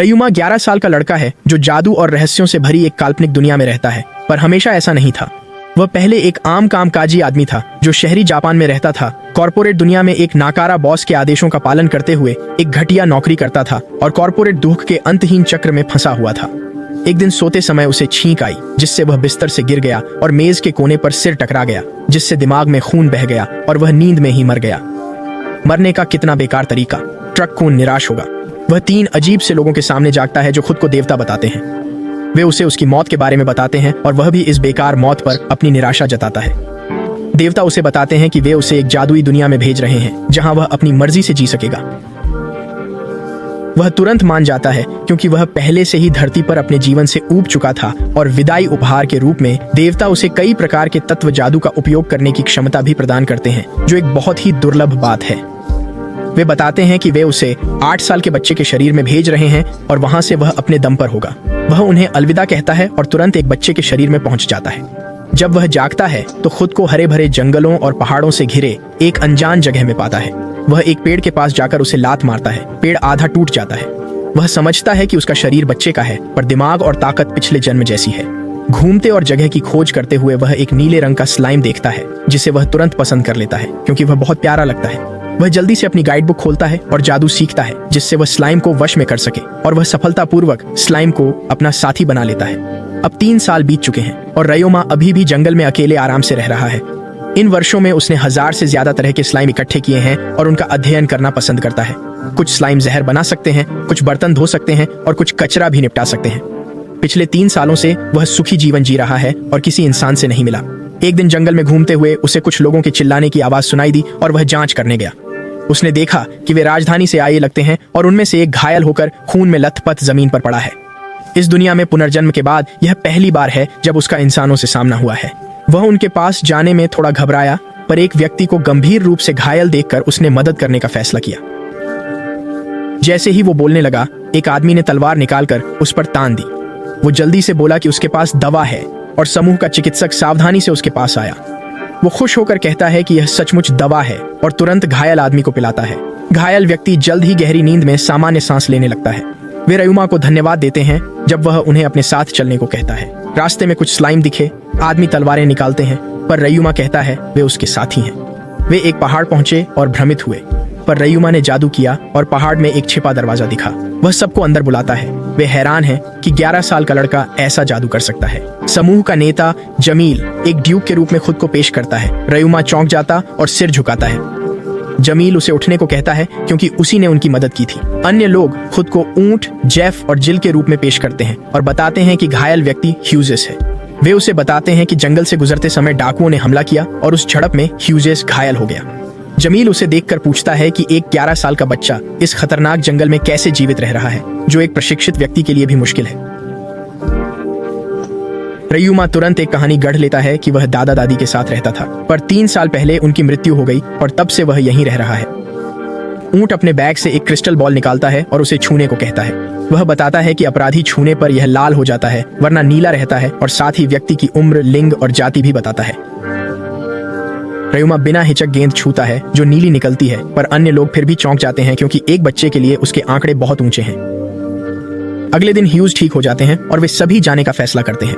रयुमा 11 साल का लड़का है जो जादू और रहस्यों से भरी एक काल्पनिक दुनिया में रहता है, पर हमेशा ऐसा नहीं था। वह पहले एक आम कामकाजी आदमी था जो शहरी जापान में रहता था। कॉर्पोरेट दुनिया में एक नाकारा बॉस के आदेशों का पालन करते हुए एक घटिया नौकरी करता था और कॉर्पोरेट दुख के अंतहीन चक्र में फंसा हुआ था। एक दिन सोते समय उसे छींक आई, जिससे वह बिस्तर से गिर गया और मेज के कोने पर सिर टकरा गया, जिससे दिमाग में खून बह गया और वह नींद में ही मर गया। मरने का कितना बेकार तरीका। ट्रक खून निराश होगा। वह 3 अजीब से लोगों के सामने जागता है जो खुद को देवता बताते हैं। वे उसे उसकी मौत के बारे में बताते हैं और वह भी इस बेकार मौत पर अपनी निराशा जताता है। देवता उसे बताते हैं कि वे उसे एक जादुई दुनिया में भेज रहे हैं जहां वह अपनी मर्जी से जी सकेगा। वह तुरंत मान जाता है क्योंकि वह पहले से ही धरती पर अपने जीवन से ऊब चुका था और विदाई उपहार के रूप में देवता उसे कई प्रकार के तत्व जादू का उपयोग करने की क्षमता भी प्रदान करते हैं, जो एक बहुत ही दुर्लभ बात है। वे बताते हैं कि वे उसे 8 साल के बच्चे के शरीर में भेज रहे हैं और वहां से वह अपने दम पर होगा। वह उन्हें अलविदा कहता है और तुरंत एक बच्चे के शरीर में पहुंच जाता है। जब वह जागता है तो खुद को हरे भरे जंगलों और पहाड़ों से घिरे एक अनजान जगह में पाता है। वह एक पेड़ के पास जाकर उसे लात मारता है। पेड़ आधा टूट जाता है। वह समझता है कि उसका शरीर बच्चे का है, पर दिमाग और ताकत पिछले जन्म जैसी है। घूमते और जगह की खोज करते हुए वह एक नीले रंग का स्लाइम देखता है, जिसे वह तुरंत पसंद कर लेता है क्योंकि वह बहुत प्यारा लगता है। वह जल्दी से अपनी गाइड बुक खोलता है और जादू सीखता है, जिससे वह स्लाइम को वश में कर सके, और वह सफलतापूर्वक स्लाइम को अपना साथी बना लेता है। अब 3 साल बीत चुके हैं और रयोमा अभी भी जंगल में अकेले आराम से रह रहा है। इन वर्षों में उसने 1000 से ज्यादा तरह के स्लाइम इकट्ठे किए हैं और उनका अध्ययन करना पसंद करता है। कुछ स्लाइम जहर बना सकते हैं, कुछ बर्तन धो सकते हैं और कुछ कचरा भी निपटा सकते हैं। पिछले 3 सालों से वह सुखी जीवन जी रहा है और किसी इंसान से नहीं मिला। एक दिन जंगल में घूमते हुए उसे कुछ लोगों के चिल्लाने की आवाज सुनाई दी और वह जांच करने गया। उसने देखा कि वे राजधानी से आए लगते हैं और उनमें से एक घायल होकर खून में लथपथ जमीन पर पड़ा है। इस दुनिया में पुनर्जन्म के बाद यह पहली बार है जब उसका इंसानों से सामना हुआ है। वह उनके पास जाने में थोड़ा घबराया, पर एक व्यक्ति को गंभीर रूप से घायल देखकर उसने मदद करने का फैसला किया। जैसे ही वो बोलने लगा, एक आदमी ने तलवार निकालकर उस पर तान दी। वो जल्दी से बोला कि उसके पास दवा है और समूह का चिकित्सक सावधानी से उसके पास आया। वो खुश होकर कहता है कि यह सचमुच दवा है और तुरंत घायल आदमी को पिलाता है। घायल व्यक्ति जल्द ही गहरी नींद में सामान्य सांस लेने लगता है। वे रयुमा को धन्यवाद देते हैं जब वह उन्हें अपने साथ चलने को कहता है। रास्ते में कुछ स्लाइम दिखे। आदमी तलवारें निकालते हैं, पर रयुमा कहता है वे उसके साथी हैं। वे एक पहाड़ पहुंचे और भ्रमित हुए, पर रयुमा ने जादू किया और पहाड़ में एक छिपा दरवाजा दिखा। वह सबको अंदर बुलाता है। वे हैरान हैं कि 11 साल का लड़का ऐसा जादू कर सकता है। समूह का नेता जमील एक ड्यूक के रूप में खुद को पेश करता है। रयुमा चौंक जाता और सिर झुकाता है। जमील उसे उठने को कहता है क्योंकि उसी ने उनकी मदद की थी। अन्य लोग खुद को ऊंट, जेफ और जिल के रूप में पेश करते हैं और बताते हैं कि घायल व्यक्ति ह्यूजेस है। वे उसे बताते हैं कि जंगल से गुजरते समय डाकुओं ने हमला किया और उस झड़प में ह्यूजेस घायल हो गया। जमील उसे देखकर पूछता है कि एक 11 साल का बच्चा इस खतरनाक जंगल में कैसे जीवित रह रहा है, जो एक प्रशिक्षित व्यक्ति के लिए भी मुश्किल है। रयुमा तुरंत एक कहानी गढ़ लेता है कि वह दादा दादी के साथ रहता था, पर 3 साल पहले उनकी मृत्यु हो गई और तब से वह यहीं रह रहा है। ऊंट अपने बैग से एक क्रिस्टल बॉल निकालता है और उसे छूने को कहता है। वह बताता है कि अपराधी छूने पर यह लाल हो जाता है, वरना नीला रहता है, और साथ ही व्यक्ति की उम्र, लिंग और जाति भी बताता है। रयुमा बिना हिचक गेंद छूता है जो नीली निकलती है, पर अन्य लोग फिर भी चौंक जाते हैं क्योंकि एक बच्चे के लिए उसके आंकड़े बहुत ऊंचे हैं। अगले दिन ह्यूज ठीक हो जाते हैं और वे सभी जाने का फैसला करते हैं।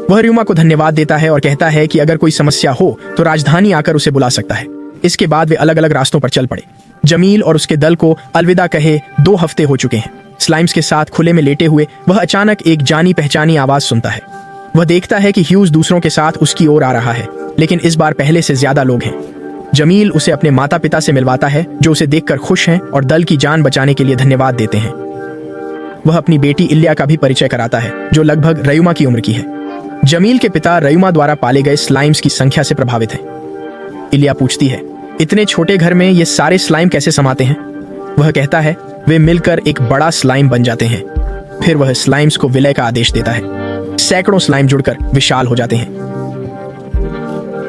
वह रयुमा को धन्यवाद देता है और कहता है कि अगर कोई समस्या हो तो राजधानी आकर उसे बुला सकता है। इसके बाद वे अलग अलग रास्तों पर चल पड़े। जमील और उसके दल को अलविदा कहे 2 हफ्ते हो चुके हैं। स्लाइम्स के साथ खुले में लेटे हुए वह अचानक एक जानी पहचानी आवाज सुनता है। वह देखता है कि ह्यूज दूसरों के साथ उसकी ओर आ रहा है, लेकिन इस बार पहले से ज्यादा लोग हैं। जमील उसे अपने माता पिता से मिलवाता है, जो उसे देखकर खुश हैं और दल की जान बचाने के लिए धन्यवाद देते हैं। वह अपनी बेटी इल्या का भी परिचय कराता है, जो लगभग रयुमा की उम्र की है। जमील के पिता रयुमा द्वारा पाले गए स्लाइम्स की संख्या से प्रभावित हैं। इल्या पूछती है, इतने छोटे घर में ये सारे स्लाइम कैसे समाते हैं? वह कहता है, वे मिलकर एक बड़ा स्लाइम बन जाते हैं। फिर वह स्लाइम्स को विलय का आदेश देता है। सैकड़ों स्लाइम जुड़कर विशाल हो जाते हैं।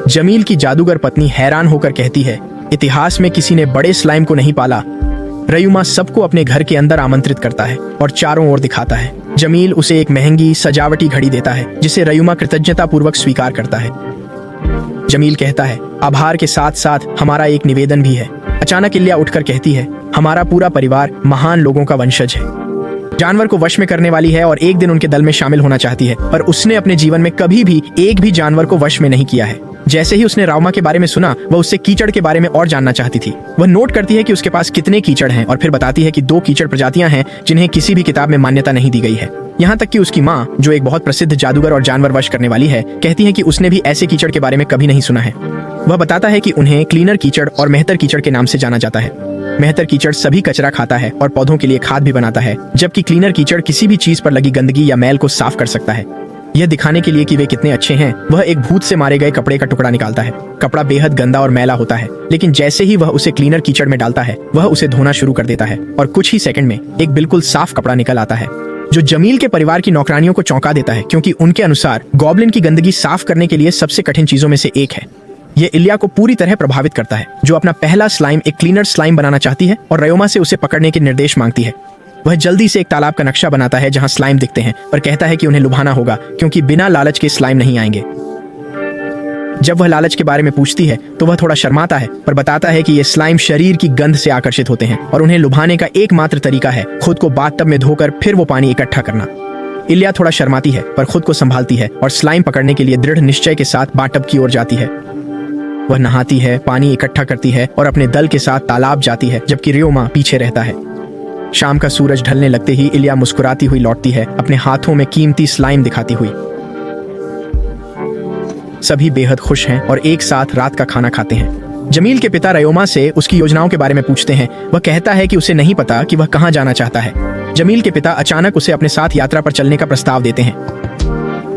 जमील की जादूगर पत्नी हैरान होकर कहती है, इतिहास में किसी ने बड़े स्लाइम को नहीं पाला। रयुमा सबको अपने घर के अंदर आमंत्रित करता है और चारों ओर दिखाता है। जमील उसे एक महंगी सजावटी घड़ी देता है, जिसे रयुमा कृतज्ञता पूर्वक स्वीकार करता है। जमील कहता है, आभार के साथ साथ हमारा एक निवेदन भी है। अचानक इल्या उठकर कहती है, हमारा पूरा परिवार महान लोगों का वंशज है। जानवर को वश में करने वाली है और एक दिन उनके दल में शामिल होना चाहती है, पर उसने अपने जीवन में कभी भी एक भी जानवर को वश में नहीं किया है। जैसे ही उसने राउमा के बारे में सुना, वह उससे कीचड़ के बारे में और जानना चाहती थी। वह नोट करती है कि उसके पास कितने कीचड़ हैं और फिर बताती है कि 2 कीचड़ प्रजातियां हैं जिन्हें किसी भी किताब में मान्यता नहीं दी गई है। यहाँ तक कि उसकी माँ, जो एक बहुत प्रसिद्ध जादूगर और जानवर वश करने वाली है, कहती है कि उसने भी ऐसे कीचड़ के बारे में कभी नहीं सुना है। वह बताता है कि उन्हें क्लीनर कीचड़ और मेहतर कीचड़ के नाम से जाना जाता है। मेहतर कीचड़ सभी कचरा खाता है और पौधों के लिए खाद भी बनाता है, जबकि क्लीनर कीचड़ किसी भी चीज पर लगी गंदगी या मैल को साफ कर सकता है। यह दिखाने के लिए कि वे कितने अच्छे हैं, वह एक भूत से मारे गए कपड़े का टुकड़ा निकालता है। कपड़ा बेहद गंदा और मैला होता है, लेकिन जैसे ही वह उसे क्लीनर कीचड़ में डालता है, वह उसे धोना शुरू कर देता है और कुछ ही सेकंड में एक बिल्कुल साफ कपड़ा निकल आता है, जो जमील के परिवार की नौकरानियों को चौंका देता है, क्योंकि उनके अनुसार गॉब्लिन की गंदगी साफ करने के लिए सबसे कठिन चीजों में से एक है। यह इलिया को पूरी तरह प्रभावित करता है, जो अपना पहला स्लाइम एक क्लीनर स्लाइम बनाना चाहती है और रयोमा से उसे पकड़ने के निर्देश मांगती है। वह जल्दी से एक तालाब का नक्शा बनाता है जहां स्लाइम दिखते हैं, पर कहता है कि उन्हें लुभाना होगा, क्योंकि बिना लालच के स्लाइम नहीं आएंगे। जब वह लालच के बारे में पूछती है तो वह थोड़ा शर्माता है, पर बताता है कि ये स्लाइम शरीर की गंध से आकर्षित होते हैं और उन्हें लुभाने का एकमात्र तरीका है खुद को बाथटब में धोकर फिर वो पानी इकट्ठा करना। इलिया थोड़ा शर्माती है, पर खुद को संभालती है और स्लाइम पकड़ने के लिए दृढ़ निश्चय के साथ बाथटब की ओर जाती है। वह नहाती है, पानी इकट्ठा करती है और अपने दल के साथ तालाब जाती है, जबकि रयोमा पीछे रहता है। शाम का सूरज ढलने लगते ही इलिया मुस्कुराती हुई लौटती है, अपने हाथों में कीमती स्लाइम दिखाती हुई। सभी बेहद खुश हैं और एक साथ रात का खाना खाते हैं। जमील के पिता रयोमा से उसकी योजनाओं के बारे में पूछते हैं। वह कहता है कि उसे नहीं पता कि वह कहां जाना चाहता है। जमील के पिता अचानक उसे अपने साथ यात्रा पर चलने का प्रस्ताव देते हैं।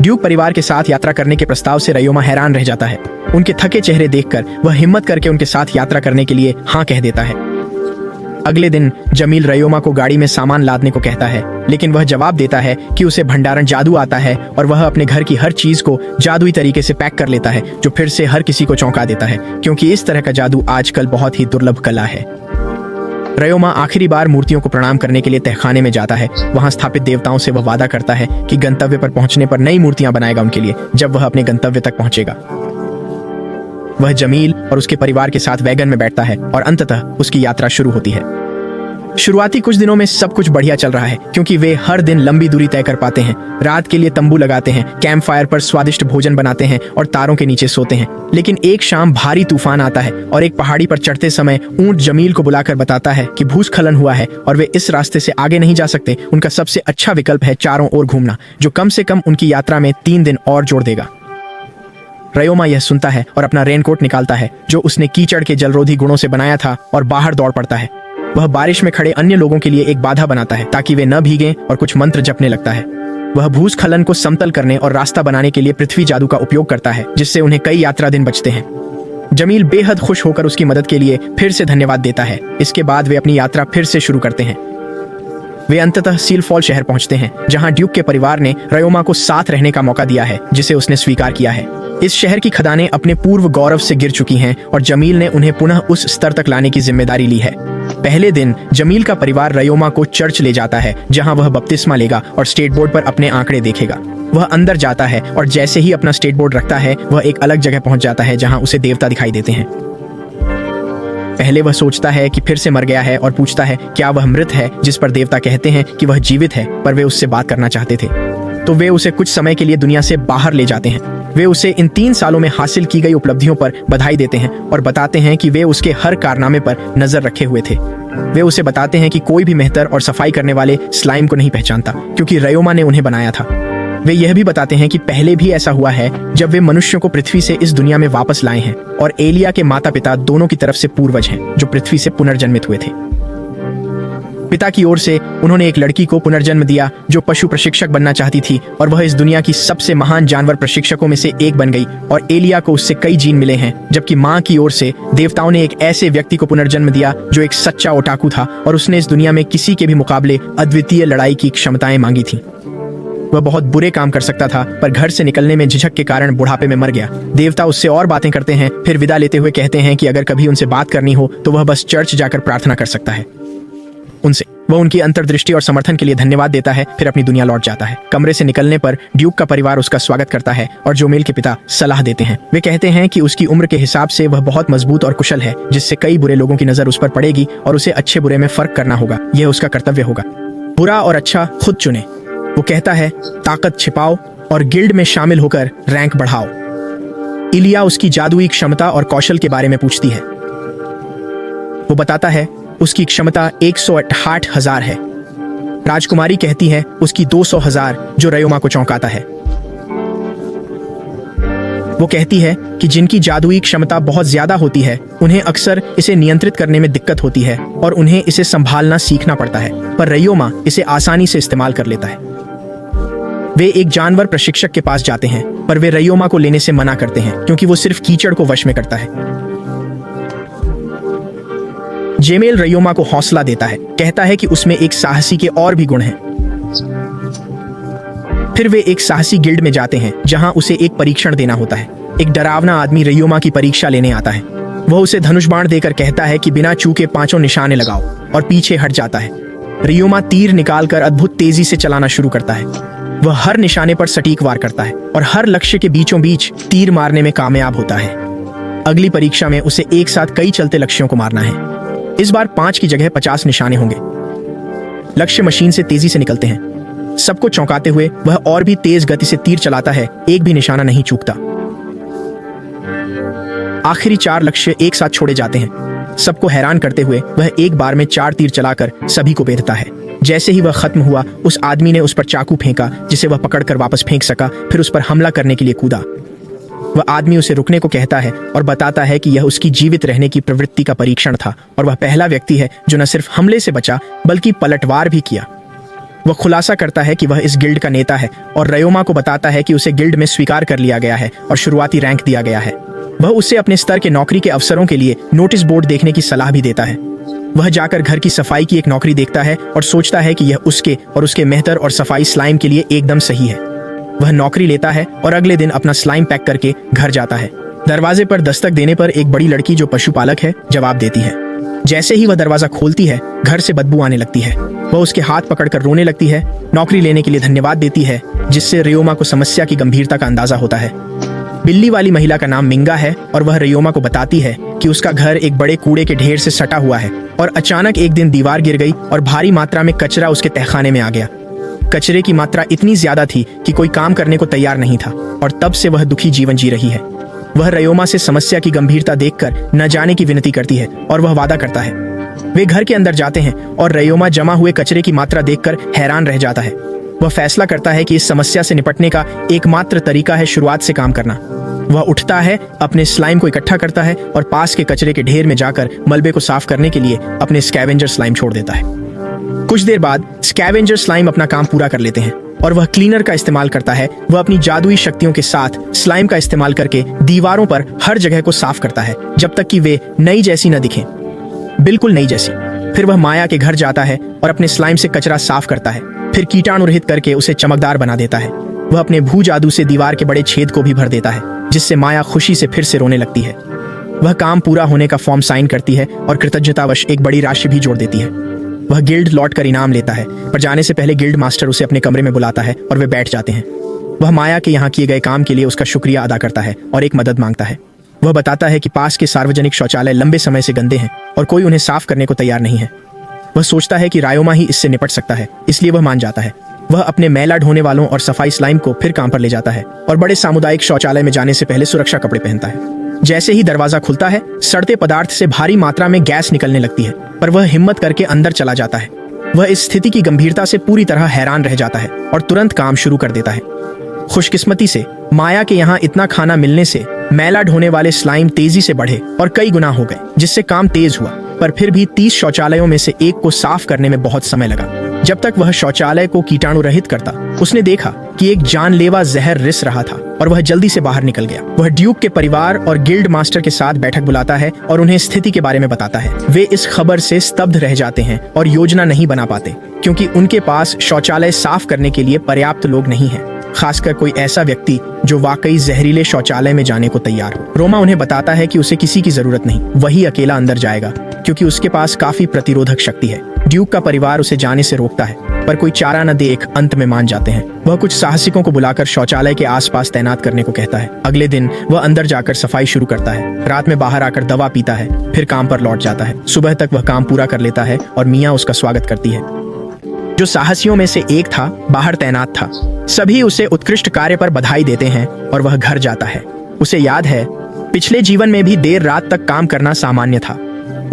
ड्यूक परिवार के साथ यात्रा करने के प्रस्ताव से रयोमा हैरान रह जाता है। उनके थके चेहरे देखकर वह हिम्मत करके उनके साथ यात्रा करने के लिए हाँ कह देता है। अगले दिन जमील रयोमा को गाड़ी में सामान लादने को कहता है, लेकिन वह जवाब देता है कि उसे भंडारण जादू आता है और वह अपने घर की हर चीज को जादुई तरीके से पैक कर लेता है, जो फिर से हर किसी को चौंका देता है, क्योंकि इस तरह का जादू आजकल बहुत ही दुर्लभ कला है। रयोमा आखिरी बार मूर्तियों को प्रणाम करने के लिए तहखाने में जाता है। वहां स्थापित देवताओं से वह वादा करता है कि गंतव्य पर पहुंचने पर नई मूर्तियां बनाएगा उनके लिए जब वह अपने गंतव्य तक पहुंचेगा। वह जमील और उसके परिवार के साथ वैगन में बैठता है और अंततः उसकी यात्रा शुरू होती है। शुरुआती कुछ दिनों में सब कुछ बढ़िया चल रहा है, क्योंकि वे हर दिन लंबी दूरी तय कर पाते हैं, रात के लिए तंबू लगाते हैं, कैंप फायर पर स्वादिष्ट भोजन बनाते हैं और तारों के नीचे सोते हैं। लेकिन एक शाम भारी तूफान आता है और एक पहाड़ी पर चढ़ते समय ऊंट जमील को बुलाकर बताता है कि भूस्खलन हुआ है और वे इस रास्ते से आगे नहीं जा सकते। उनका सबसे अच्छा विकल्प है चारों ओर घूमना, जो कम से कम उनकी यात्रा में 3 दिन और जोड़ देगा। रयोमा यह सुनता है और अपना रेनकोट निकालता है, जो उसने कीचड़ के जलरोधी गुणों से बनाया था, और बाहर दौड़ पड़ता है। वह बारिश में खड़े अन्य लोगों के लिए एक बाधा बनाता है ताकि वे न भीगें और कुछ मंत्र जपने लगता है। वह भूस्खलन को समतल करने और रास्ता बनाने के लिए पृथ्वी जादू का उपयोग करता है, जिससे उन्हें कई यात्रा दिन बचते हैं। जमील बेहद खुश होकर उसकी मदद के लिए फिर से धन्यवाद देता है। इसके बाद वे अपनी यात्रा फिर से शुरू करते हैं। वे अंततः सीलफॉल शहर पहुंचते हैं, जहां ड्यूक के परिवार ने रयोमा को साथ रहने का मौका दिया है, जिसे उसने स्वीकार किया है। इस शहर की खदानें अपने पूर्व गौरव से गिर चुकी हैं और जमील ने उन्हें पुनः उस स्तर तक लाने की जिम्मेदारी ली है। पहले दिन जमील का परिवार रयोमा को चर्च ले जाता है, जहां वह बपतिस्मा लेगा और स्टेट बोर्ड पर अपने आंकड़े देखेगा। वह अंदर जाता है और जैसे ही अपना स्टेट बोर्ड रखता है, वह एक अलग जगह पहुंच जाता है जहां उसे देवता दिखाई देते हैं। पहले वह सोचता है कि फिर से मर गया है और पूछता है क्या वह मृत है, जिस पर देवता कहते हैं कि वह जीवित है, पर वे उससे बात करना चाहते थे। तो वे उसे कुछ समय के लिए दुनिया से बाहर ले जाते हैं। वे उसे इन 3 सालों में हासिल की गई उपलब्धियों पर बधाई देते हैं और बताते हैं कि वे उसके हर कारनामे पर नजर रखे हुए थे। वे उसे बताते हैं कि कोई भी मेहतर और सफाई करने वाले स्लाइम को नहीं पहचानता, क्योंकि रयोमा ने उन्हें बनाया था। वे यह भी बताते हैं कि पहले भी ऐसा हुआ है जब वे मनुष्यों को पृथ्वी से इस दुनिया में वापस लाए हैं, और एलिया के माता पिता दोनों की तरफ से पूर्वज हैं जो पृथ्वी से पुनर्जन्मित हुए थे। पिता की ओर से उन्होंने एक लड़की को पुनर्जन्म दिया जो पशु प्रशिक्षक बनना चाहती थी, और वह इस दुनिया की सबसे महान जानवर प्रशिक्षकों में से एक बन गई, और एलिया को उससे कई जीन मिले हैं। जबकि माँ की ओर से देवताओं ने एक ऐसे व्यक्ति को पुनर्जन्म दिया जो एक सच्चा ओटाकू था, और उसने इस दुनिया में किसी के भी मुकाबले अद्वितीय लड़ाई की क्षमताएं मांगी थी। वह बहुत बुरे काम कर सकता था, पर घर से निकलने में झिझक के कारण बुढ़ापे में मर गया। देवता उससे और बातें करते हैं, फिर विदा लेते हुए कहते हैं कि अगर कभी उनसे बात करनी हो तो वह बस चर्च जाकर प्रार्थना कर सकता है। उनसे वह उनकी अंतर्दृष्टि और समर्थन के लिए धन्यवाद देता है, फिर अपनी दुनिया लौट जाता है। कमरे से निकलने पर ड्यूक का परिवार उसका स्वागत करता है और जोमेल के पिता सलाह देते हैं। वे कहते हैं कि उसकी उम्र के हिसाब से वह बहुत मजबूत और कुशल है, जिससे कई बुरे लोगों की नजर उस पर पड़ेगी और उसे अच्छे बुरे में फर्क करना होगा। यह उसका कर्तव्य होगा। बुरा और अच्छा खुद चुने। वो कहता है ताकत छिपाओ और गिल्ड में शामिल होकर रैंक बढ़ाओ। इलिया उसकी जादुई क्षमता और कौशल के बारे में पूछती है। वो बताता है उसकी क्षमता 168,000 है। राजकुमारी कहती है उसकी 200,000, जो रयोमा को चौंकाता है। वो कहती है कि जिनकी जादुई क्षमता बहुत ज्यादा होती है उन्हें अक्सर इसे नियंत्रित करने में दिक्कत होती है और उन्हें इसे संभालना सीखना पड़ता है, पर रयोमा इसे आसानी से इस्तेमाल कर लेता है। वे एक जानवर प्रशिक्षक के पास जाते हैं, पर वे रयोमा को लेने से मना करते हैं क्योंकि वो सिर्फ कीचड़ को वश में करता है। जेमेल रयोमा को हौसला देता है, कहता है कि उसमें एक साहसी के और भी गुण हैं। फिर वे एक साहसी गिल्ड में जाते हैं जहां उसे एक परीक्षण देना होता है। एक डरावना आदमी रयोमा की परीक्षा लेने आता है। वह उसे धनुष बाण देकर कहता है कि बिना चूके 5 निशाने लगाओ, और पीछे हट जाता है। रयोमा तीर निकालकर अद्भुत तेजी से चलाना शुरू करता है। वह हर निशाने पर सटीक वार करता है और हर लक्ष्य के बीचों बीच तीर मारने में कामयाब होता है। अगली परीक्षा में उसे एक साथ कई चलते लक्ष्यों को मारना है। इस बार 5 की जगह 50 निशाने होंगे। लक्ष्य मशीन से तेजी से निकलते हैं। सबको चौंकाते हुए वह और भी तेज गति से तीर चलाता है, एक भी निशाना नहीं चूकता। आखिरी 4 लक्ष्य एक साथ छोड़े जाते हैं। सबको हैरान करते हुए वह एक बार में 4 तीर चलाकर सभी को बेधता है। जैसे ही वह खत्म हुआ, उस आदमी ने उस पर चाकू फेंका जिसे वह पकड़कर वापस फेंक सका, फिर उस पर हमला करने के लिए कूदा। वह आदमी उसे रुकने को कहता है और बताता है कि यह उसकी जीवित रहने की प्रवृत्ति का परीक्षण था और वह पहला व्यक्ति है जो न सिर्फ हमले से बचा बल्कि पलटवार भी किया। वह खुलासा करता है कि वह इस गिल्ड का नेता है और रयोमा को बताता है कि उसे गिल्ड में स्वीकार कर लिया गया है और शुरुआती रैंक दिया गया है। वह उसे अपने स्तर के नौकरी के अवसरों के लिए नोटिस बोर्ड देखने की सलाह भी देता है। वह जाकर घर की सफाई की एक नौकरी देखता है और सोचता है कि यह उसके और उसके मेहतर और सफाई स्लाइम के लिए एकदम सही है। वह नौकरी लेता है और अगले दिन अपना स्लाइम पैक करके घर जाता है। दरवाजे पर दस्तक देने पर एक बड़ी लड़की जो पशुपालक है जवाब देती है। जैसे ही वह दरवाजा खोलती है, घर से बदबू आने लगती है। वह उसके हाथ पकड़कर रोने लगती है, नौकरी लेने के लिए धन्यवाद देती है, जिससे रयोमा को समस्या की गंभीरता का अंदाजा होता है। बिल्ली वाली महिला का नाम मिंगा है और वह रयोमा को बताती है कि उसका घर एक बड़े कूड़े के ढेर से सटा हुआ है और अचानक एक दिन दीवार गिर गई और भारी मात्रा में कचरा उसके तहखाने में आ गया। कचरे की मात्रा इतनी ज्यादा थी कि कोई काम करने को तैयार नहीं था और तब से वह दुखी जीवन जी रही है। वह रयोमा से समस्या की गंभीरता देखकर न जाने की विनती करती है और वह वादा करता है। वे घर के अंदर जाते हैं और रयोमा जमा हुए कचरे की मात्रा देखकर हैरान रह जाता है। वह फैसला करता है कि इस समस्या से निपटने का एकमात्र तरीका है शुरुआत से काम करना। वह उठता है, अपने स्लाइम को इकट्ठा करता है और पास के कचरे के ढेर में जाकर मलबे को साफ करने के लिए अपने स्कैवेंजर स्लाइम छोड़ देता है। कुछ देर बाद स्कैवेंजर स्लाइम अपना काम पूरा कर लेते हैं और वह क्लीनर का इस्तेमाल करता है। वह अपनी जादुई शक्तियों के साथ स्लाइम का इस्तेमाल करके दीवारों पर हर जगह को साफ करता है जब तक कि वे नई जैसी न दिखें, बिल्कुल नई जैसी। फिर वह माया के घर जाता है और अपने स्लाइम से कचरा साफ करता है, फिर कीटाणु रहित करके उसे चमकदार बना देता है। वह अपने भू जादू से दीवार के बड़े छेद को भी भर देता है, जिससे माया खुशी से फिर से रोने लगती है। वह काम पूरा होने का फॉर्म साइन करती है और कृतज्ञतावश एक बड़ी राशि भी जोड़ देती है। वह गिल्ड लौटकर इनाम लेता है, पर जाने से पहले गिल्ड मास्टर उसे अपने कमरे में बुलाता है और वे बैठ जाते हैं। वह माया के यहाँ किए गए काम के लिए उसका शुक्रिया अदा करता है और एक मदद मांगता है। वह बताता है कि पास के सार्वजनिक शौचालय लंबे समय से गंदे हैं और कोई उन्हें साफ करने को तैयार नहीं है। वह सोचता है कि रायोमा ही इससे निपट सकता है, इसलिए वह मान जाता है। वह अपने मैला ढोने वालों और सफाई स्लाइम को फिर काम पर ले जाता है और बड़े सामुदायिक शौचालय में जाने से पहले सुरक्षा कपड़े पहनता है। जैसे ही दरवाजा खुलता है, सड़ते पदार्थ से भारी मात्रा में गैस निकलने लगती है, पर वह हिम्मत करके अंदर चला जाता है। वह इस स्थिति की गंभीरता से पूरी तरह हैरान रह जाता है और तुरंत काम शुरू कर देता है। खुशकिस्मती से माया के यहाँ इतना खाना मिलने से मैला ढोने वाले स्लाइम तेजी से बढ़े और कई गुना हो गए, जिससे काम तेज हुआ। पर फिर भी 30 शौचालयों में से एक को साफ करने में बहुत समय लगा। जब तक वह शौचालय को कीटाणु रहित करता, उसने देखा कि एक जानलेवा जहर रिस रहा था और वह जल्दी से बाहर निकल गया। वह ड्यूक के परिवार और गिल्ड मास्टर के साथ बैठक बुलाता है और उन्हें स्थिति के बारे में बताता है। वे इस खबर से स्तब्ध रह जाते हैं और योजना नहीं बना पाते, क्योंकि उनके पास शौचालय साफ करने के लिए पर्याप्त लोग नहीं हैं, खासकर कोई ऐसा व्यक्ति जो वाकई जहरीले शौचालय में जाने को तैयार हो। रोमा उन्हें बताता है कि उसे किसी की जरूरत नहीं, वही अकेला अंदर जाएगा, क्योंकि उसके पास काफी प्रतिरोधक शक्ति है। ड्यूक का परिवार उसे जाने से रोकता है, पर कोई चारा न देख अंत में मान जाते हैं। वह कुछ साहसिकों को बुलाकर शौचालय के आसपास तैनात करने को कहता है। अगले दिन वह अंदर जाकर सफाई शुरू करता है। रात में बाहर आकर दवा पीता है, फिर काम पर लौट जाता है। सुबह तक वह काम पूरा कर लेता है और मियाँ उसका स्वागत करती है। जो साहसियों में से एक था, बाहर तैनात था। सभी उसे उत्कृष्ट कार्य पर बधाई देते हैं और वह घर जाता है। उसे याद है, पिछले जीवन में भी देर रात तक काम करना सामान्य था।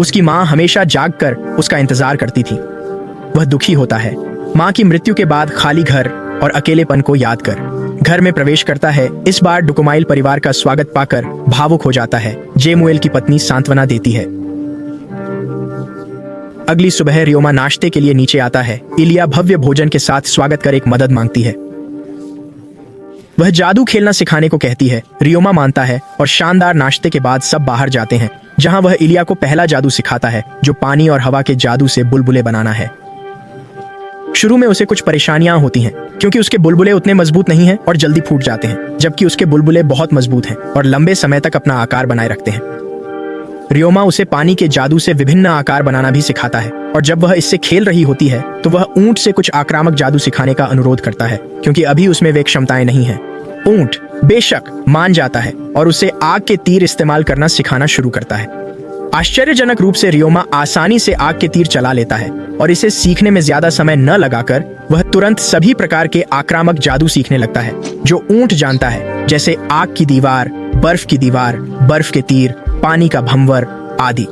उसकी माँ हमेशा जागकर उसका इंतजार करती थी। वह दुखी होता है, माँ की मृत्यु के बाद खाली घर और अकेलेपन को याद कर घर में प्रवेश करता है। इस बार डुकुमाइल परिवार का स्वागत पाकर भावुक हो जाता है। जेमुएल की पत्नी सांत्वना देती है। अगली सुबह रियोमा नाश्ते के लिए नीचे आता है। इलिया भव्य भोजन के साथ स्वागत कर एक मदद मांगती है। वह जादू खेलना सिखाने को कहती है। रियोमा मानता है और शानदार नाश्ते के बाद सब बाहर जाते हैं, जहां वह इलिया को पहला जादू सिखाता है, जो पानी और हवा के जादू से बुलबुले बनाना है। शुरू में उसे कुछ परेशानियां होती हैं, क्योंकि उसके बुलबुले उतने मजबूत नहीं हैं और जल्दी फूट जाते हैं, जबकि उसके बुलबुले बहुत मजबूत हैं और लंबे समय तक अपना आकार बनाए रखते हैं। रियोमा उसे पानी के जादू से विभिन्न आकार बनाना भी सिखाता है, और जब वह इससे खेल रही होती है तो वह ऊंट से कुछ आक्रामक जादू सिखाने का अनुरोध करता है, क्योंकि अभी उसमें वे क्षमताएं नहीं हैं। ऊंट बेशक मान जाता है और उसे आग के तीर इस्तेमाल करना सिखाना शुरू करता है। आश्चर्यजनक रूप से रियोमा आसानी से आग के तीर चला लेता है, और इसे सीखने में ज्यादा समय न लगाकर वह तुरंत सभी प्रकार के आक्रामक जादू सीखने लगता है जो ऊंट जानता है, जैसे आग की दीवार, बर्फ की दीवार, बर्फ के तीर, पानी का भंवर आदि।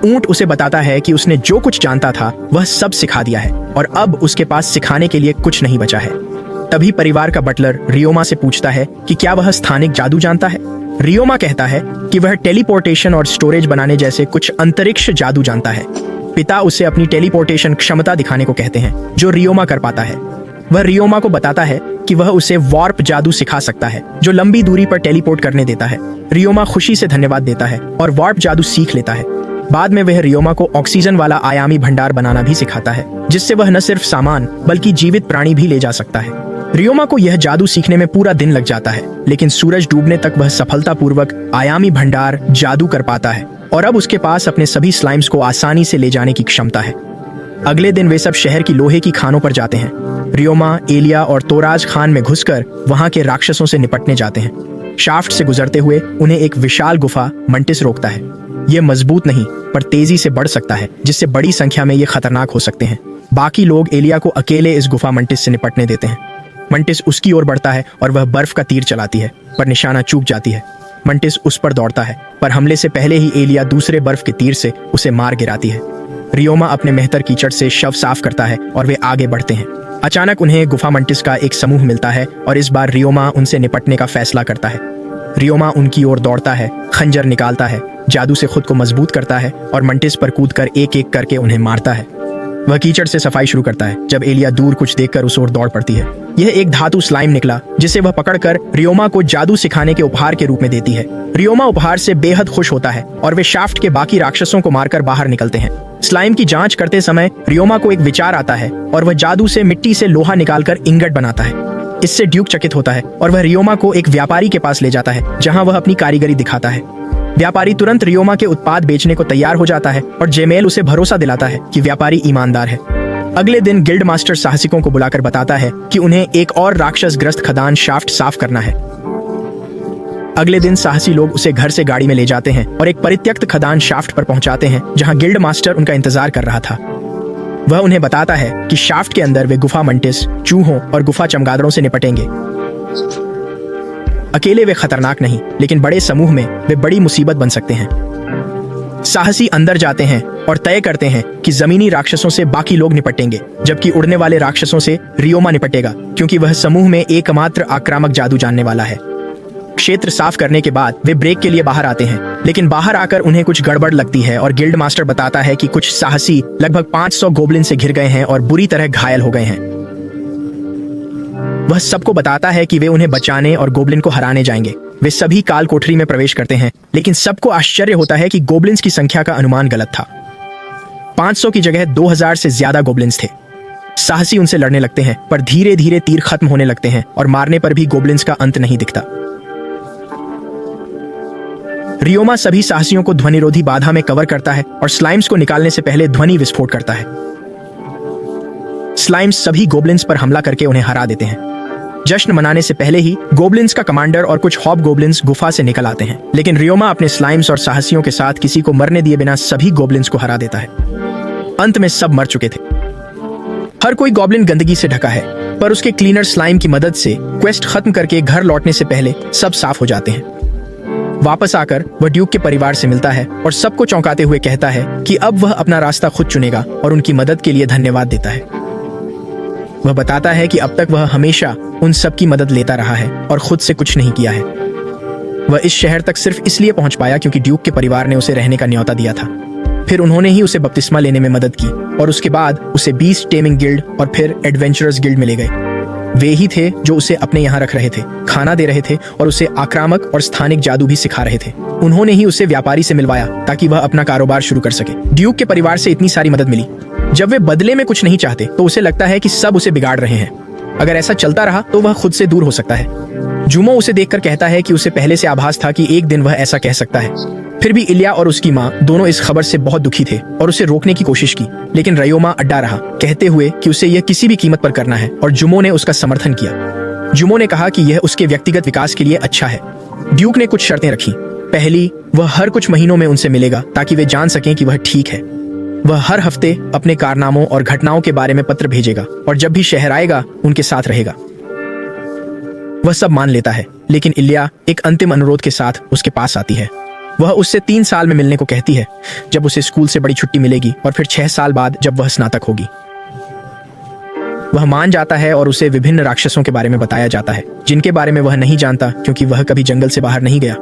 ऊंट उसे बताता है कि उसने जो कुछ जानता था वह सब सिखा दिया है और अब उसके पास सिखाने के लिए कुछ नहीं बचा है। तभी परिवार का बटलर रियोमा से पूछता है कि क्या वह स्थानिक जादू जानता है। रियोमा कहता है कि वह टेलीपोर्टेशन और स्टोरेज बनाने जैसे कुछ अंतरिक्ष जादू जानता है। पिता उसे अपनी टेलीपोर्टेशन क्षमता दिखाने को कहते हैं, जो रियोमा कर पाता है। वह रियोमा को बताता है कि वह उसे वार्प जादू सिखा सकता है, जो लंबी दूरी पर टेलीपोर्ट करने देता है। रियोमा खुशी से धन्यवाद देता है और वार्प जादू सीख लेता है। बाद में वह रियोमा को ऑक्सीजन वाला आयामी भंडार बनाना भी सिखाता है, जिससे वह न सिर्फ सामान बल्कि जीवित प्राणी भी ले जा सकता है। रियोमा को यह जादू सीखने में पूरा दिन लग जाता है, लेकिन सूरज डूबने तक वह सफलतापूर्वक आयामी भंडार जादू कर पाता है और अब उसके पास अपने सभी स्लाइम्स को आसानी से ले जाने की क्षमता है। अगले दिन वे सब शहर की लोहे की खानों पर जाते हैं। रियोमा, एलिया और तोराज खान में घुसकर वहां के राक्षसों से निपटने जाते हैं। शाफ्ट से गुजरते हुए उन्हें एक विशाल गुफा मंटिस रोकता है। यह मजबूत नहीं पर तेजी से बढ़ सकता है, जिससे बड़ी संख्या में ये खतरनाक हो सकते हैं। बाकी लोग एलिया को अकेले इस गुफा मंटिस से निपटने देते हैं। मंटिस उसकी ओर बढ़ता है और वह बर्फ का तीर चलाती है, पर निशाना चूक जाती है। मंटिस उस पर दौड़ता है, पर हमले से पहले ही एलिया दूसरे बर्फ के तीर से उसे मार गिराती है। रियोमा अपने मेहतर कीचड़ से शव साफ करता है और वे आगे बढ़ते हैं। अचानक उन्हें गुफा मंटिस का एक समूह मिलता है और इस बार रियोमा उनसे निपटने का फैसला करता है। रियोमा उनकी ओर दौड़ता है, खंजर निकालता है, जादू से खुद को मजबूत करता है और मंटिस पर कूदकर एक एक करके उन्हें मारता है। वह कीचड़ से सफाई शुरू करता है जब एलिया दूर कुछ देखकर उस ओर दौड़ पड़ती है। यह एक धातु स्लाइम निकला, जिसे वह पकड़कर रियोमा को जादू सिखाने के उपहार के रूप में देती है। रियोमा उपहार से बेहद खुश होता है और वे शाफ्ट के बाकी राक्षसों को मारकर बाहर निकलते हैं। स्लाइम की जांच करते समय रियोमा को एक विचार आता है और वह जादू से मिट्टी से लोहा निकालकर इंगट बनाता है। इससे ड्यूक चकित होता है और वह रियोमा को एक व्यापारी के पास ले जाता है, जहां वह अपनी कारीगरी दिखाता है। व्यापारी तुरंत रियोमा के उत्पाद बेचने को तैयार हो जाता है और जेमेल उसे भरोसा दिलाता है कि व्यापारी ईमानदार है। अगले दिन गिल्ड मास्टर साहसिकों को बुलाकर बताता है कि उन्हें एक और राक्षस ग्रस्त खदान शाफ्ट साफ करना है। अगले दिन साहसी लोग उसे घर से गाड़ी में ले जाते हैं और एक परित्यक्त खदान शाफ्ट पर पहुंचाते हैं, जहां गिल्ड मास्टर उनका इंतजार कर रहा था। वह उन्हें बताता है कि शाफ्ट के अंदर वे गुफा मंटिस, चूहों और गुफा चमगादड़ों से निपटेंगे। अकेले वे खतरनाक नहीं, लेकिन बड़े समूह में वे बड़ी मुसीबत बन सकते हैं। साहसी अंदर जाते हैं और तय करते हैं कि जमीनी राक्षसों से बाकी लोग निपटेंगे, जबकि उड़ने वाले राक्षसों से रियोमा निपटेगा, क्योंकि वह समूह में एकमात्र आक्रामक जादू जानने वाला है। क्षेत्र साफ करने के बाद वे ब्रेक के लिए बाहर आते हैं, लेकिन बाहर आकर उन्हें कुछ गड़बड़ लगती है और गिल्ड मास्टर बताता है कि कुछ साहसी लगभग 500 गोब्लिन से घिर गए हैं और बुरी तरह घायल हो गए हैं। वह सबको बताता है कि वे उन्हें बचाने और गोब्लिन को हराने जाएंगे। वे सभी काल कोठरी में प्रवेश करते हैं, लेकिन सबको आश्चर्य होता है कि गोब्लिन्स की संख्या का अनुमान गलत था। 500 की जगह 2000 से ज्यादा गोब्लिन्स थे। साहसी उनसे लड़ने लगते हैं, पर धीरे धीरे तीर खत्म होने लगते हैं और मारने पर भी गोब्लिन्स का अंत नहीं दिखता। रियोमा सभी साहसियों को ध्वनिरोधी बाधा में कवर करता है और स्लाइम्स को निकालने से पहले ध्वनि विस्फोट करता है। स्लाइम्स सभी गोब्लिन्स पर हमला करके उन्हें हरा देते हैं। जश्न मनाने से पहले ही गोब्लिन्स का कमांडर और कुछ हॉब गोब्लिन्स गुफा से निकल आते हैं, लेकिन रियोमा अपने स्लाइम्स और साहसियों के साथ किसी को मरने दिए बिना सभी गोब्लिन्स को हरा देता है। अंत में सब मर चुके थे। हर कोई गॉब्लिन गंदगी से ढका है, पर उसके क्लीनर स्लाइम की मदद से क्वेस्ट खत्म करके घर लौटने से पहले सब साफ हो जाते हैं। वापस आकर वह ड्यूक के परिवार से मिलता है और सबको चौंकाते हुए कहता है कि अब वह अपना रास्ता खुद चुनेगा और उनकी मदद के लिए धन्यवाद देता है। वह बताता है कि अब तक वह हमेशा उन सब की मदद लेता रहा है और खुद से कुछ नहीं किया है। वह इस शहर तक सिर्फ इसलिए पहुंच पाया क्योंकि ड्यूक के परिवार ने उसे रहने का न्योता दिया था। फिर उन्होंने ही उसे बपतिस्मा लेने में मदद की और उसके बाद उसे बीस्ट टेमिंग गिल्ड और फिर एडवेंचरर्स गिल्ड में ले गए। वे ही थे जो उसे अपने यहाँ रख रहे थे, खाना दे रहे थे और उसे आक्रामक और स्थानिक जादू भी सिखा रहे थे। उन्होंने ही उसे व्यापारी से मिलवाया ताकि वह अपना कारोबार शुरू कर सके। ड्यूक के परिवार से इतनी सारी मदद मिली। जब वे बदले में कुछ नहीं चाहते तो उसे लगता है कि सब उसे बिगाड़ रहे हैं। अगर ऐसा चलता रहा तो वह खुद से दूर हो सकता है। जुमो उसे देखकर कहता है कि उसे पहले से आभास था कि एक दिन वह ऐसा कह सकता है। फिर भी इलिया और उसकी माँ दोनों इस खबर से बहुत दुखी थे और उसे रोकने की कोशिश की, लेकिन रयोमा अड्डा रहा, कहते हुए कि उसे यह किसी भी कीमत पर करना है और जुमो ने उसका समर्थन किया। जुमो ने कहा कि यह उसके व्यक्तिगत विकास के लिए अच्छा है। ड्यूक ने कुछ शर्तें रखी। पहली, वह हर कुछ महीनों में उनसे मिलेगा ताकि वे जान सकें कि वह ठीक है। वह हर हफ्ते अपने कारनामों और घटनाओं के बारे में पत्र भेजेगा और जब भी शहर आएगा उनके साथ रहेगा। वह सब मान लेता है, लेकिन इलिया एक अंतिम अनुरोध के साथ उसके पास आती है। वह उससे 3 साल में मिलने को कहती है, जब उसे स्कूल से बड़ी छुट्टी मिलेगी और फिर 6 साल बाद जब वह स्नातक होगी। वह मान जाता है और उसे विभिन्न राक्षसों के बारे में बताया जाता है जिनके बारे में वह नहीं जानता क्योंकि वह कभी जंगल से बाहर नहीं गया।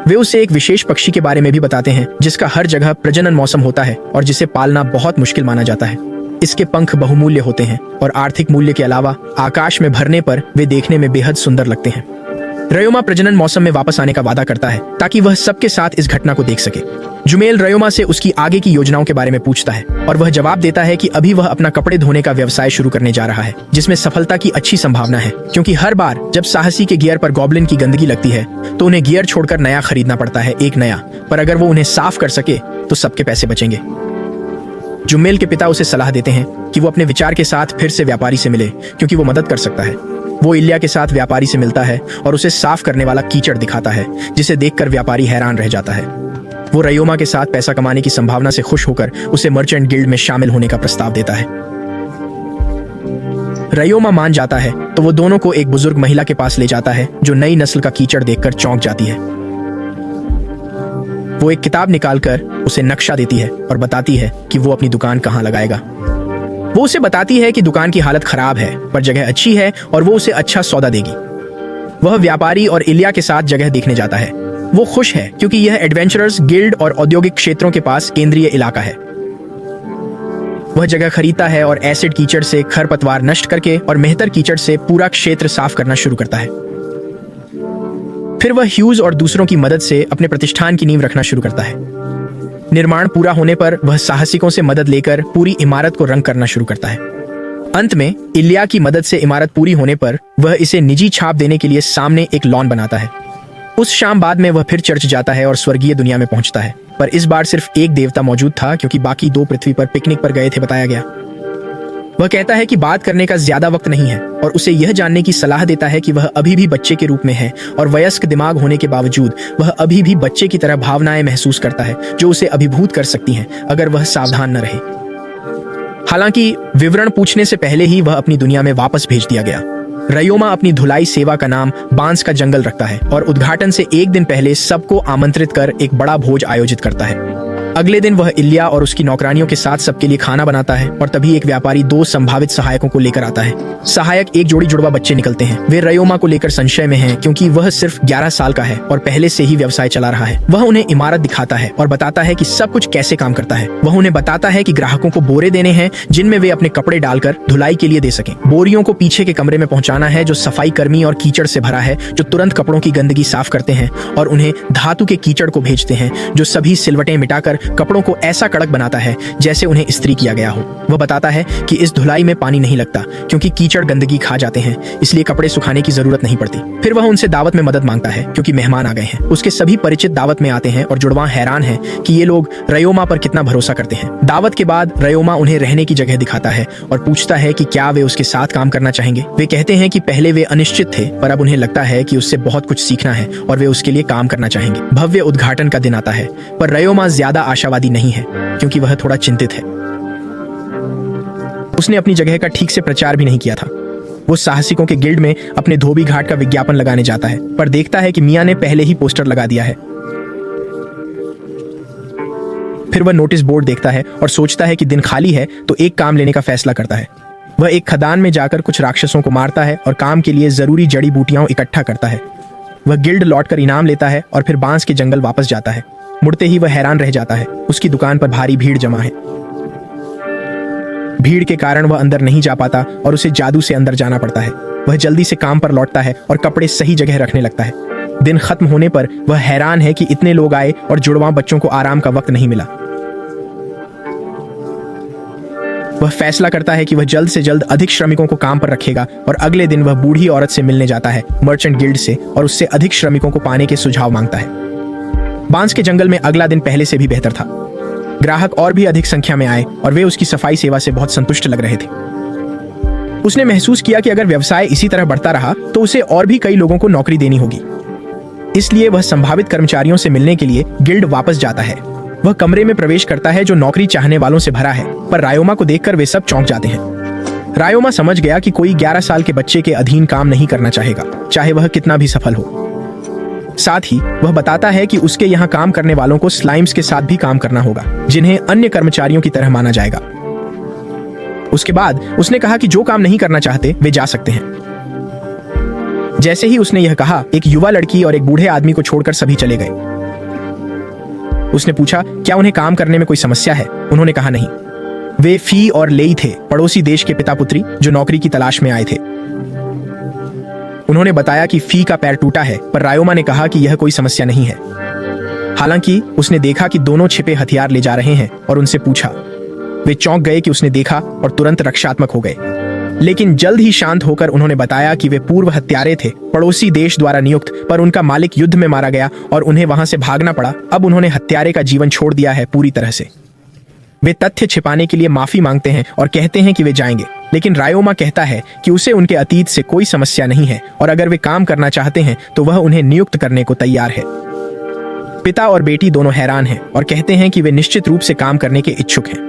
वे उसे एक विशेष पक्षी के बारे में भी बताते हैं जिसका हर जगह प्रजनन मौसम होता है और जिसे पालना बहुत मुश्किल माना जाता है। इसके पंख बहुमूल्य होते हैं और आर्थिक मूल्य के अलावा आकाश में भरने पर वे देखने में बेहद सुंदर लगते हैं। रयोमा प्रजनन मौसम में वापस आने का वादा करता है ताकि वह सबके साथ इस घटना को देख सके। जुमेल रयोमा से उसकी आगे की योजनाओं के बारे में पूछता है और वह जवाब देता है कि अभी वह अपना कपड़े धोने का व्यवसाय शुरू करने जा रहा है, जिसमें सफलता की अच्छी संभावना है क्योंकि हर बार जब साहसी के गियर पर गॉब्लिन की गंदगी लगती है तो उन्हें गियर छोड़कर नया खरीदना पड़ता है, एक नया। पर अगर वो उन्हें साफ कर सके तो सबके पैसे बचेंगे। जुमेल के पिता उसे सलाह देते हैं कि वो अपने विचार के साथ फिर से व्यापारी से मिले क्योंकि वो मदद कर सकता है। वो इलिया के साथ व्यापारी से मिलता है और उसे साफ करने वाला कीचड़ दिखाता है जिसे देखकर व्यापारी हैरान रह जाता है। वो रयोमा के साथ पैसा कमाने की संभावना से खुश होकर उसे मर्चेंट गिल्ड में शामिल होने का प्रस्ताव देता है। रयोमा मान जाता है तो वो दोनों को एक बुजुर्ग महिला के पास ले जाता है जो नई नस्ल का कीचड़ देखकर चौंक जाती है। वो एक किताब निकालकर उसे नक्शा देती है और बताती है कि वो अपनी दुकान कहाँ लगाएगा। वो उसे बताती है कि दुकान की हालत खराब है पर जगह अच्छी है और वो उसे अच्छा सौदा देगी। वह व्यापारी और इलिया के साथ जगह देखने जाता है। वो खुश है क्योंकि यह एडवेंचरर्स गिल्ड और औद्योगिक क्षेत्रों के पास केंद्रीय इलाका है। वह जगह खरीदता है और एसिड कीचड़ से खरपतवार नष्ट करके और मेहतर कीचड़ से पूरा क्षेत्र साफ करना शुरू करता है। फिर वह ह्यूज और दूसरों की मदद से अपने प्रतिष्ठान की नींव रखना शुरू करता है। निर्माण पूरा होने पर वह साहसिकों से मदद लेकर पूरी इमारत को रंग करना शुरू करता है। अंत में इलिया की मदद से इमारत पूरी होने पर वह इसे निजी छाप देने के लिए सामने एक लॉन बनाता है। उस शाम बाद में वह फिर चर्च जाता है और स्वर्गीय दुनिया में पहुंचता है, पर इस बार सिर्फ एक देवता मौजूद था क्योंकि बाकी 2 पृथ्वी पर पिकनिक पर गए थे, बताया गया। वह कहता है कि बात करने का ज्यादा वक्त नहीं है और उसे यह जानने की सलाह देता है कि वह अभी भी बच्चे के रूप में है और वयस्क दिमाग होने के बावजूद वह अभी भी बच्चे की तरह भावनाएं महसूस करता है जो उसे अभिभूत कर सकती हैं अगर वह सावधान न रहे। हालांकि विवरण पूछने से पहले ही वह अपनी दुनिया में वापस भेज दिया गया। रयोमा अपनी धुलाई सेवा का नाम बांस का जंगल रखता है और उद्घाटन से एक दिन पहले सबको आमंत्रित कर एक बड़ा भोज आयोजित करता है। अगले दिन वह इलिया और उसकी नौकरानियों के साथ सबके लिए खाना बनाता है और तभी एक व्यापारी 2 संभावित सहायकों को लेकर आता है। सहायक एक जोड़ी जुड़वा बच्चे निकलते हैं। वे रयोमा को लेकर संशय में हैं क्योंकि वह सिर्फ 11 साल का है और पहले से ही व्यवसाय चला रहा है। वह उन्हें इमारत दिखाता है और बताता है कि सब कुछ कैसे काम करता है। वह उन्हें बताता है कि ग्राहकों को बोरे देने हैं जिनमें वे अपने कपड़े डालकर धुलाई के लिए दे सकें। बोरियों को पीछे के कमरे में पहुंचाना है जो सफाई कर्मी और कीचड़ से भरा है जो तुरंत कपड़ों की गंदगी साफ करते हैं, और उन्हें धातु के कीचड़ को भेजते हैं जो सभी सिलवटें मिटाकर कपड़ों को ऐसा कड़क बनाता है जैसे उन्हें इस्त्री किया गया हो। वह बताता है कि इस धुलाई में पानी नहीं लगता क्योंकि कीचड़ गंदगी खा जाते हैं, इसलिए कपड़े सुखाने की जरूरत नहीं पड़ती। फिर वह उनसे दावत में मदद मांगता है क्योंकि मेहमान आ गए हैं। उसके सभी परिचित दावत में आते हैं और जुड़वा हैरान है कि ये लोग रयोमा पर कितना भरोसा करते हैं। दावत के बाद रयोमा उन्हें रहने की जगह दिखाता है और पूछता है कि क्या वे उसके साथ काम करना चाहेंगे। वे कहते हैं कि पहले वे अनिश्चित थे पर अब उन्हें लगता है कि उससे बहुत कुछ सीखना है और वे उसके लिए काम करना चाहेंगे। भव्य उद्घाटन का दिन आता है पर रयोमा ज्यादा आशावादी नहीं है क्योंकि वह थोड़ा चिंतित है। उसने अपनी जगह का ठीक से प्रचार भी नहीं किया था। वो साहसिकों के गिल्ड में अपने धोबी घाट का विज्ञापन लगाने जाता है, पर देखता है कि मियां ने पहले ही पोस्टर लगा दिया है। फिर वह नोटिस बोर्ड देखता है और सोचता है कि दिन खाली है तो एक काम लेने का फैसला करता है। वह एक खदान में जाकर कुछ राक्षसों को मारता है और काम के लिए जरूरी जड़ी बूटियां इकट्ठा करता है। वह गिल्ड लौटकर इनाम लेता है और फिर बांस के जंगल वापस जाता है। मुड़ते ही वह हैरान रह जाता है, उसकी दुकान पर भारी भीड़ जमा है। भीड़ के कारण वह अंदर नहीं जा पाता और उसे जादू से अंदर जाना पड़ता है। वह जल्दी से काम पर लौटता है और कपड़े सही जगह रखने लगता है। दिन खत्म होने पर वह हैरान है कि इतने लोग आए और जुड़वां बच्चों को आराम का वक्त नहीं मिला। वह फैसला करता है कि वह जल्द से जल्द अधिक श्रमिकों को काम पर रखेगा और अगले दिन वह बूढ़ी औरत से मिलने जाता है, मर्चेंट गिल्ड से, और उससे अधिक श्रमिकों को पाने के सुझाव मांगता है। बांस के जंगल में अगला दिन पहले से भी बेहतर था। ग्राहक और भी अधिक संख्या में आए और वे उसकी सफाई सेवा से बहुत संतुष्ट लग रहे थे। उसने महसूस किया कि अगर व्यवसाय इसी तरह बढ़ता रहा तो उसे और भी कई लोगों को नौकरी देनी होगी। इसलिए वह संभावित कर्मचारियों से मिलने के लिए गिल्ड वापस जाता है। वह कमरे में प्रवेश करता है जो नौकरी चाहने वालों से भरा है, पर रायोमा को देखकर वे सब चौंक जाते हैं। रायोमा समझ गया कि कोई 11 साल के बच्चे के अधीन काम नहीं करना चाहेगा, चाहे वह कितना भी सफल हो। साथ ही वह बताता है कि उसके यहाँ काम करने वालों को स्लाइम्स के साथ भी काम करना होगा, जिन्हें अन्य कर्मचारियों की तरह माना जाएगा। उसके बाद उसने कहा कि जो काम नहीं करना चाहते वे जा सकते हैं। जैसे ही उसने यह कहा, एक युवा लड़की और एक बूढ़े आदमी को छोड़कर सभी चले गए। उसने पूछा, क्या उन्हें काम करने में कोई समस्या है? उन्होंने कहा नहीं। वे फी और लेई थे, पड़ोसी देश के पिता पुत्री जो नौकरी की तलाश में आए थे। उन्होंने बताया कि फी का पैर टूटा है, पर रायोमा ने कहा कि यह कोई समस्या नहीं है। हालांकि उसने देखा कि दोनों छिपे हथियार ले जा रहे हैं और उनसे पूछा। वे चौंक गए कि उसने देखा और तुरंत रक्षात्मक हो गए, लेकिन जल्द ही शांत होकर उन्होंने बताया कि वे पूर्व हत्यारे थे, पड़ोसी देश द्वारा नियुक्त, पर उनका मालिक युद्ध में मारा गया और उन्हें वहां से भागना पड़ा। अब उन्होंने हत्यारे का जीवन छोड़ दिया है पूरी तरह से। वे तथ्य छिपाने के लिए माफी मांगते हैं और कहते हैं कि वे जाएंगे, लेकिन रायोमा कहता है कि उसे उनके अतीत से कोई समस्या नहीं है और अगर वे काम करना चाहते हैं तो वह उन्हें नियुक्त करने को तैयार है। पिता और बेटी दोनों हैरान हैं और कहते हैं कि वे निश्चित रूप से काम करने के इच्छुक हैं।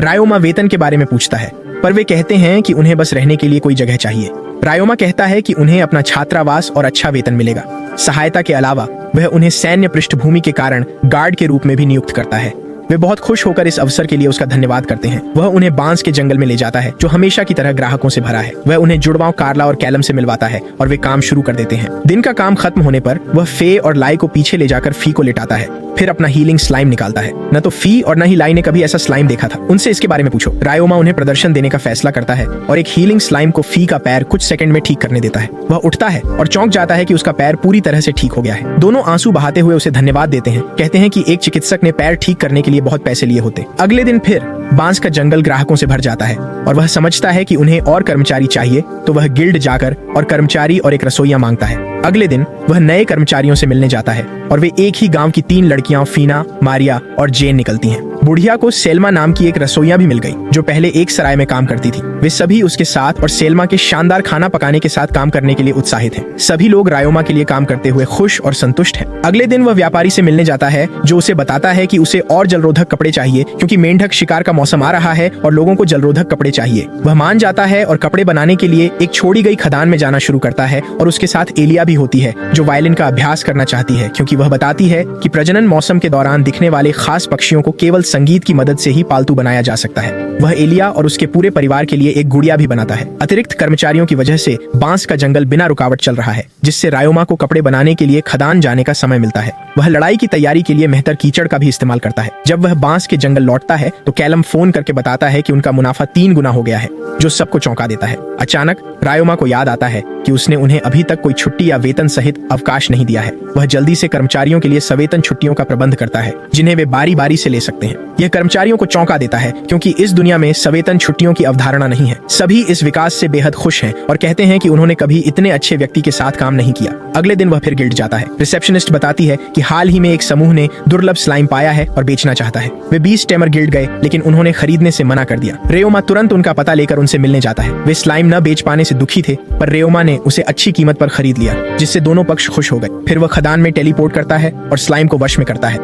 रायोमा वेतन के बारे में पूछता है, पर वे कहते हैं कि उन्हें बस रहने के लिए कोई जगह चाहिए। रायोमा कहता है कि उन्हें अपना छात्रावास और अच्छा वेतन मिलेगा। सहायता के अलावा वह उन्हें सैन्य पृष्ठभूमि के कारण गार्ड के रूप में भी नियुक्त करता है। वे बहुत खुश होकर इस अवसर के लिए उसका धन्यवाद करते हैं। वह उन्हें बांस के जंगल में ले जाता है जो हमेशा की तरह ग्राहकों से भरा है। वह उन्हें जुड़वाओं कार्ला और कैलम से मिलवाता है और वे काम शुरू कर देते हैं। दिन का काम खत्म होने पर वह फे और लाई को पीछे ले जाकर फी को लेटाता है, फिर अपना हीलिंग स्लाइम निकालता है। न तो फी और न ही लाई ने कभी ऐसा स्लाइम देखा था। उनसे इसके बारे में पूछो। रायोमा उन्हें प्रदर्शन देने का फैसला करता है और एक हीलिंग स्लाइम को फी का पैर कुछ सेकंड में ठीक करने देता है। वह उठता है और चौंक जाता है कि उसका पैर पूरी तरह से ठीक हो गया है। दोनों आंसू बहाते हुए उसे धन्यवाद देते हैं, कहते हैं कि एक चिकित्सक ने पैर ठीक करने के लिए बहुत पैसे लिए होते। अगले दिन फिर बांस का जंगल ग्राहकों से भर जाता है और वह समझता है कि उन्हें और कर्मचारी चाहिए, तो वह गिल्ड जाकर और कर्मचारी और एक रसोइया मांगता है। अगले दिन वह नए कर्मचारियों से मिलने जाता है और वे एक ही गांव की 3 लड़कियां फीना, मारिया और जेन निकलती हैं। बुढ़िया को सेल्मा नाम की एक रसोइया भी मिल गई जो पहले एक सराय में काम करती थी। वे सभी उसके साथ और सेल्मा के शानदार खाना पकाने के साथ काम करने के लिए उत्साहित हैं। सभी लोग रायोमा के लिए काम करते हुए खुश और संतुष्ट हैं। अगले दिन वह व्यापारी से मिलने जाता है जो उसे बताता है कि उसे और जलरोधक कपड़े चाहिए क्योंकि मेंढक शिकार का मौसम आ रहा है और लोगों को जलरोधक कपड़े चाहिए। वह मान जाता है और कपड़े बनाने के लिए एक छोड़ी गई खदान में जाना शुरू करता है और उसके साथ एलिया भी होती है जो वायलिन का अभ्यास करना चाहती है, क्योंकि वह बताती है कि प्रजनन मौसम के दौरान दिखने वाले खास पक्षियों को केवल संगीत की मदद से ही पालतू बनाया जा सकता है। वह एलिया और उसके पूरे परिवार के लिए एक गुड़िया भी बनाता है। अतिरिक्त कर्मचारियों की वजह से बांस का जंगल बिना रुकावट चल रहा है, जिससे रायोमा को कपड़े बनाने के लिए खदान जाने का समय मिलता है। वह लड़ाई की तैयारी के लिए मेहतर कीचड़ का भी इस्तेमाल करता है। जब वह बांस के जंगल लौटता है तो कैलम फोन करके बताता है कि उनका मुनाफा 3 गुना हो गया है, जो सबको चौंका देता है। अचानक रायोमा को याद आता है कि उसने उन्हें अभी तक कोई छुट्टी या वेतन सहित अवकाश नहीं दिया है। वह जल्दी से कर्मचारियों के लिए सवेतन छुट्टियों का प्रबंध करता है जिन्हें वे बारी बारी से ले सकते हैं। यह कर्मचारियों को चौंका देता है क्योंकि इस दुनिया में सवेतन छुट्टियों की अवधारणा नहीं है। सभी इस विकास से बेहद खुश हैं और कहते हैं कि उन्होंने कभी इतने अच्छे व्यक्ति के साथ काम नहीं किया। अगले दिन वह फिर गिल्ड जाता है। रिसेप्शनिस्ट बताती है कि हाल ही में एक समूह ने दुर्लभ स्लाइम पाया है और बेचना चाहता है। वे 20 टेमर गिल्ड गए, लेकिन उन्होंने खरीदने से मना कर दिया। रेयोमा तुरंत उनका पता लेकर उनसे मिलने जाता है। वे स्लाइम न बेच पाने से दुखी थे, पर रेयोमा ने उसे अच्छी कीमत पर खरीद लिया, जिससे दोनों पक्ष खुश हो गए। फिर वह खदान में टेलीपोर्ट करता है और स्लाइम को वश में करता है।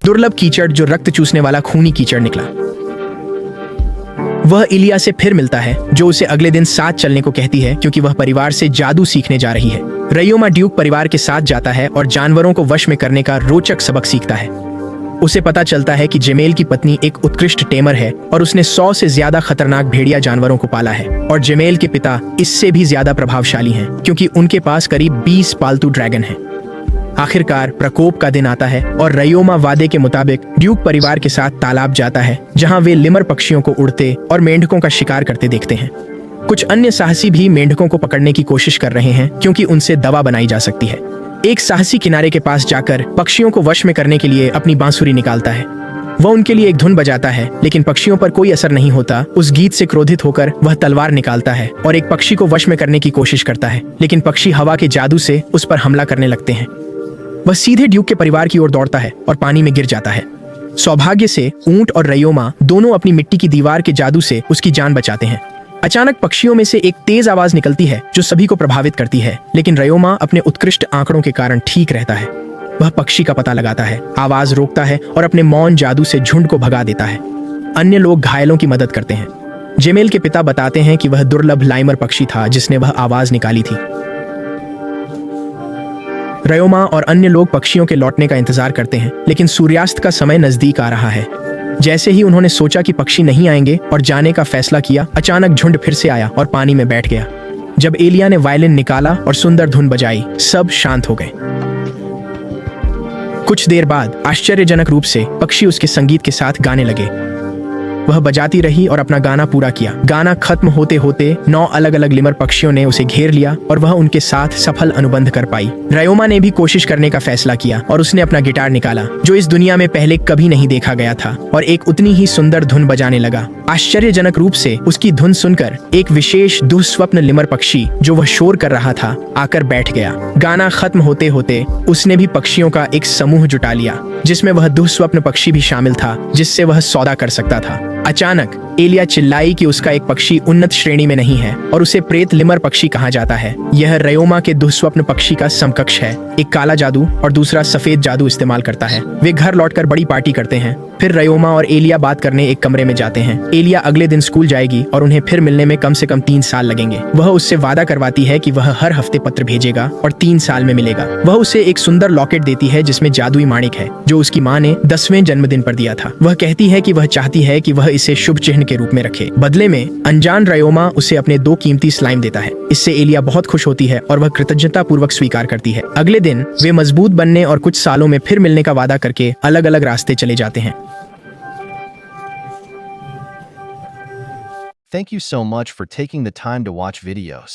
दुर्लभ कीचड़ जो रक्त चूसने वाला खूनी कीचड़ निकला। वह इलिया से फिर मिलता है, जो उसे अगले दिन साथ चलने को कहती है क्योंकि वह परिवार से जादू सीखने जा रही है। रयोमा ड्यूक परिवार के साथ जाता है और जानवरों को वश में करने का रोचक सबक सीखता है। उसे पता चलता है कि जेमेल की पत्नी एक उत्कृष्ट टेमर है और उसने 100 से ज्यादा खतरनाक भेड़िया जानवरों को पाला है, और जेमेल के पिता इससे भी ज्यादा प्रभावशाली हैं क्योंकि उनके पास करीब 20 पालतू ड्रैगन हैं। आखिरकार प्रकोप का दिन आता है और रयोमा वादे के मुताबिक ड्यूक परिवार के साथ तालाब जाता है, जहां वे लिमर पक्षियों को उड़ते और मेंढकों का शिकार करते देखते हैं। कुछ अन्य साहसी भी मेंढकों को पकड़ने की कोशिश कर रहे हैं क्योंकि उनसे दवा बनाई जा सकती है। एक साहसी किनारे के पास जाकर पक्षियों को वश में करने के लिए अपनी बांसुरी निकालता है। वह उनके लिए एक धुन बजाता है, लेकिन पक्षियों पर कोई असर नहीं होता। उस गीत से क्रोधित होकर वह तलवार निकालता है और एक पक्षी को वश में करने की कोशिश करता है, लेकिन पक्षी हवा के जादू से उस पर हमला करने लगते हैं। वह सीधे ड्यूक के परिवार की ओर दौड़ता है और पानी में गिर जाता है। सौभाग्य से ऊंट और रयोमा दोनों अपनी मिट्टी की दीवार के जादू से उसकी जान बचाते हैं। अचानक पक्षियों में से एक तेज आवाज निकलती है जो सभी को प्रभावित करती है, लेकिन रयोमा अपने उत्कृष्ट आंकड़ों के कारण ठीक रहता है। वह पक्षी का पता लगाता है, आवाज रोकता है और अपने मौन जादू से झुंड को भगा देता है। अन्य लोग घायलों की मदद करते हैं। जेमेल के पिता बताते हैं कि वह दुर्लभ लाइमर पक्षी था जिसने वह आवाज निकाली थी। रयोमा और अन्य लोग पक्षियों के लौटने का इंतजार करते हैं, लेकिन सूर्यास्त का समय नजदीक आ रहा है। जैसे ही उन्होंने सोचा कि पक्षी नहीं आएंगे और जाने का फैसला किया, अचानक झुंड फिर से आया और पानी में बैठ गया। जब एलिया ने वायलिन निकाला और सुंदर धुन बजाई, सब शांत हो गए। कुछ देर बाद आश्चर्यजनक रूप से पक्षी उसके संगीत के साथ गाने लगे। वह बजाती रही और अपना गाना पूरा किया। गाना खत्म होते होते 9 अलग अलग लिमर पक्षियों ने उसे घेर लिया और वह उनके साथ सफल अनुबंध कर पाई। रयोमा ने भी कोशिश करने का फैसला किया और उसने अपना गिटार निकाला, जो इस दुनिया में पहले कभी नहीं देखा गया था, और एक उतनी ही सुंदर धुन बजाने लगा। आश्चर्यजनक रूप से उसकी धुन सुनकर एक विशेष दुःस्वप्न लिमर पक्षी, जो वह शोर कर रहा था, आकर बैठ गया। गाना खत्म होते होते उसने भी पक्षियों का एक समूह जुटा लिया, जिसमें वह दुःस्वप्न पक्षी भी शामिल था, जिससे वह सौदा कर सकता था। अचानक एलिया चिल्लाई कि उसका एक पक्षी उन्नत श्रेणी में नहीं है और उसे प्रेत लिमर पक्षी कहा जाता है। यह रयोमा के दुःस्वप्न पक्षी का समकक्ष है। एक काला जादू और दूसरा सफेद जादू इस्तेमाल करता है। वे घर लौटकर बड़ी पार्टी करते हैं। फिर रयोमा और एलिया बात करने एक कमरे में जाते हैं। एलिया अगले दिन स्कूल जाएगी और उन्हें फिर मिलने में कम से कम 3 साल लगेंगे। वह उससे वादा करवाती है कि वह हर हफ्ते पत्र भेजेगा और 3 साल में मिलेगा। वह उसे एक सुंदर लॉकेट देती है जिसमें जादुई माणिक है, जो उसकी माँ ने 10वें जन्मदिन पर दिया था। वह कहती है कि वह चाहती है कि वह इसे शुभ चिन्ह के रूप में रखे। बदले में अनजान रयोमा उसे अपने 2 कीमती स्लाइम देता है। इससे एलिया बहुत खुश होती है और वह कृतज्ञता पूर्वक स्वीकार करती है। अगले दिन वे मजबूत बनने और कुछ सालों में फिर मिलने का वादा करके अलग अलग रास्ते चले जाते हैं। Thank you so much for taking the time to watch videos.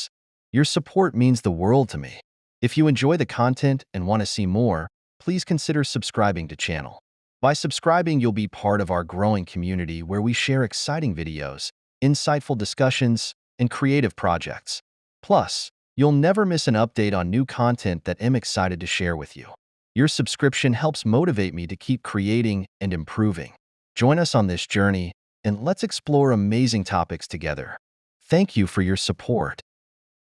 Your support means the world to me. If you enjoy the content and want to see more, please consider subscribing to channel. By subscribing, you'll be part of our growing community where we share exciting videos, insightful discussions, and creative projects. Plus, you'll never miss an update on new content that I'm excited to share with you. Your subscription helps motivate me to keep creating and improving. Join us on this journey, and let's explore amazing topics together. Thank you for your support.